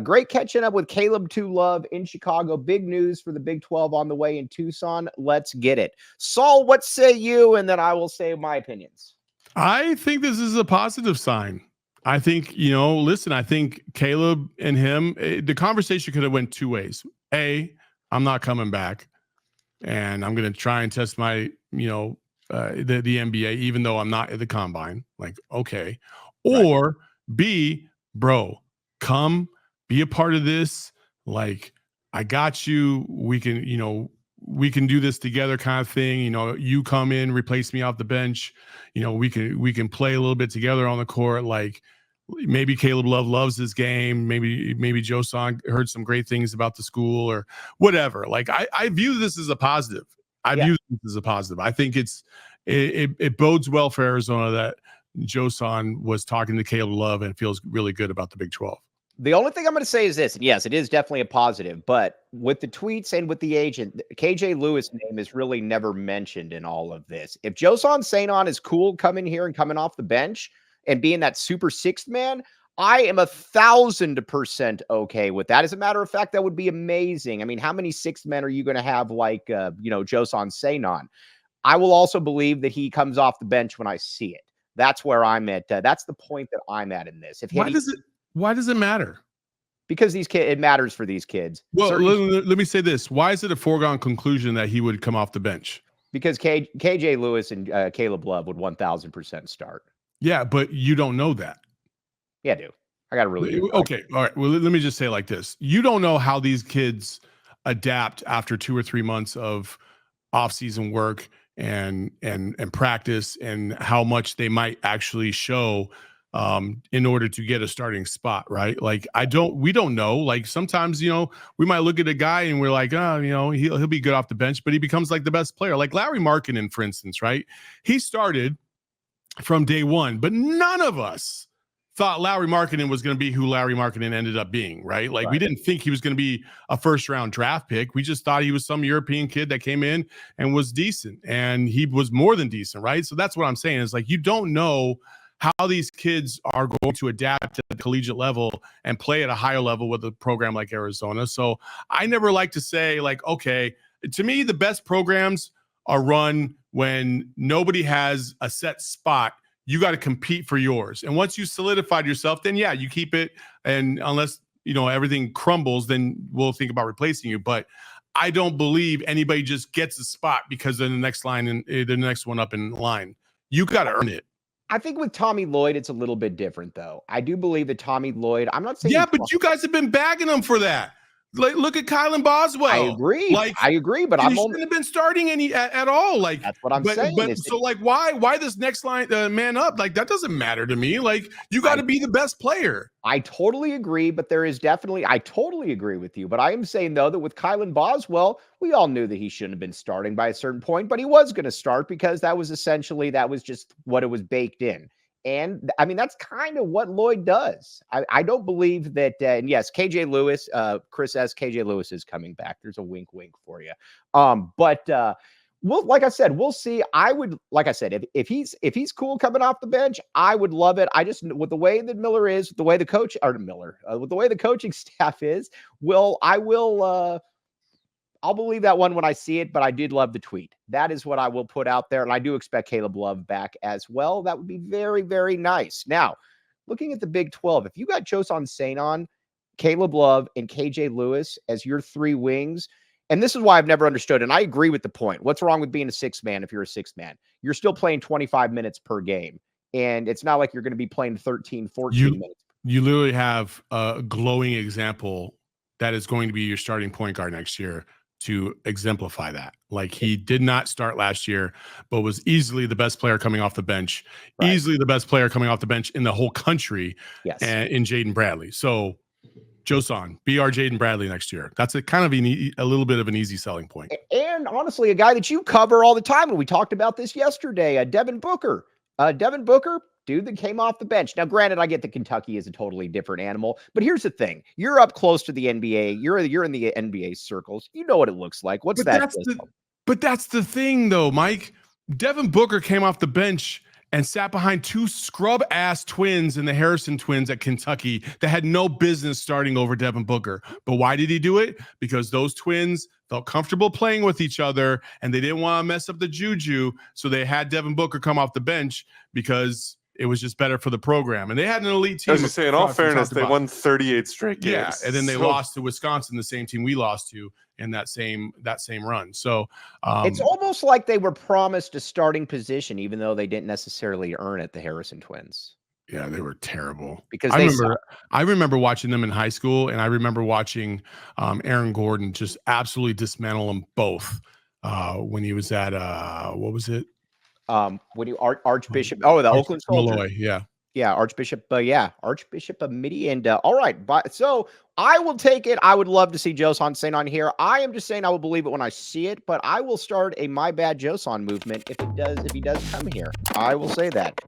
Great catching up with Caleb to Love in Chicago. Big news for the Big 12 on the way in Tucson. Let's get it. Saul, what say you? And then I will say my opinions. I think this is a positive sign. I think, listen, I think Caleb and him, the conversation could have went two ways. A, I'm not coming back, and I'm going to try and test my, the NBA, even though I'm not at the combine. Like, okay. Or right. B, bro, come be a part of this. Like, I got you. We can do this together kind of thing. You come in, replace me off the bench. We can play a little bit together on the court. Like, maybe Caleb Love loves this game. Maybe Joson heard some great things about the school or whatever. Like, I view this as a positive. I think it bodes well for Arizona that Joson was talking to Caleb Love and feels really good about the Big 12. The only thing I'm going to say is this, and yes, it is definitely a positive, but with the tweets and with the agent, KJ Lewis' name is really never mentioned in all of this. If Joson Sanon is cool coming here and coming off the bench and being that super sixth man, I am 1,000% okay with that. As a matter of fact, that would be amazing. I mean, how many sixth men are you going to have like, Joson Sanon? I will also believe that he comes off the bench when I see it. That's where I'm at. That's the point that I'm at in this. Why does it matter? Because it matters for these kids. Well, let me say this. Why is it a foregone conclusion that he would come off the bench? Because KJ Lewis and Caleb Love would 1,000% start. Yeah, but you don't know that. Yeah, I do. I got to really. Okay. All right. Well, let me just say it like this. You don't know how these kids adapt after 2 or 3 months of off-season work and practice, and how much they might actually show in order to get a starting spot, right? Like, we don't know. Like, sometimes, we might look at a guy and we're like, he'll be good off the bench, but he becomes like the best player. Like Larry Markkinen, for instance, right? He started from day one, but none of us thought Larry Markkinen was going to be who Larry Markkinen ended up being, right? Like, we didn't think he was going to be a first-round draft pick. We just thought he was some European kid that came in and was decent, and he was more than decent, right? So that's what I'm saying is, like, you don't know how these kids are going to adapt to the collegiate level and play at a higher level with a program like Arizona. So I never like to say, like, okay, to me, the best programs are run when nobody has a set spot. You got to compete for yours. And once you solidified yourself, then yeah, you keep it. And unless, everything crumbles, then we'll think about replacing you. But I don't believe anybody just gets a spot because they're the next line and the next one up in line. You got to earn it. I think with Tommy Lloyd, it's a little bit different, though. I do believe that Tommy Lloyd, I'm not saying. Yeah, but you guys have been bagging him for that. Like, look at Kylan Boswell. I agree. But he shouldn't have been starting any at all. Like, that's what I'm saying. But so, like, why this next line man up? Like, that doesn't matter to me. Like, you got to be the best player. I totally agree, but I totally agree with you. But I am saying, though, that with Kylan Boswell, we all knew that he shouldn't have been starting by a certain point, but he was going to start because that was just what it was baked in. And I mean, that's kind of what Lloyd does. I don't believe that. And yes, KJ Lewis, Chris S. KJ Lewis is coming back. There's a wink, wink for you. But like I said, we'll see. Like I said, if he's cool coming off the bench, I would love it. I just, with the way that Miller is, with the way the coaching staff is, I'll believe that one when I see it, but I did love the tweet. That is what I will put out there. And I do expect Caleb Love back as well. That would be very, very nice. Now, looking at the Big 12, if you got Joson Sanon, Caleb Love, and KJ Lewis as your three wings, and this is why I've never understood, and I agree with the point. What's wrong with being a sixth man if you're a sixth man? You're still playing 25 minutes per game. And it's not like you're going to be playing 13, 14 minutes. You literally have a glowing example that is going to be your starting point guard next year to exemplify that. Like, he did not start last year, but was easily the best player coming off the bench, easily the best player coming off the bench in the whole country. Yes. And in Jaden Bradley. So Joson, be our Jaden Bradley next year. That's a kind of a little bit of an easy selling point. And honestly, a guy that you cover all the time, and we talked about this yesterday, Devin Booker. Devin Booker, dude that came off the bench. Now, granted, I get that Kentucky is a totally different animal, but here's the thing. You're up close to the NBA. You're in the NBA circles. You know what it looks like. But that's the thing, though, Mike. Devin Booker came off the bench and sat behind two scrub ass twins in the Harrison twins at Kentucky that had no business starting over Devin Booker. But why did he do it? Because those twins felt comfortable playing with each other and they didn't want to mess up the juju. So they had Devin Booker come off the bench because it was just better for the program. And they had an elite team. As you say, in all fairness, they won 38 straight games. Yeah, and then they lost to Wisconsin, the same team we lost to in that same run. So it's almost like they were promised a starting position, even though they didn't necessarily earn it, the Harrison twins. Yeah, they were terrible. Because I remember watching them in high school, and I remember watching Aaron Gordon just absolutely dismantle them both when he was at what was it? When you Archbishop, the Oakland Soldiers. Malloy, yeah, Archbishop of Midi. And all right, but so I will take it. I would love to see Joson Sanon here. I am just saying I will believe it when I see it, but I will start a My Bad Joson movement if he does come here. I will say that.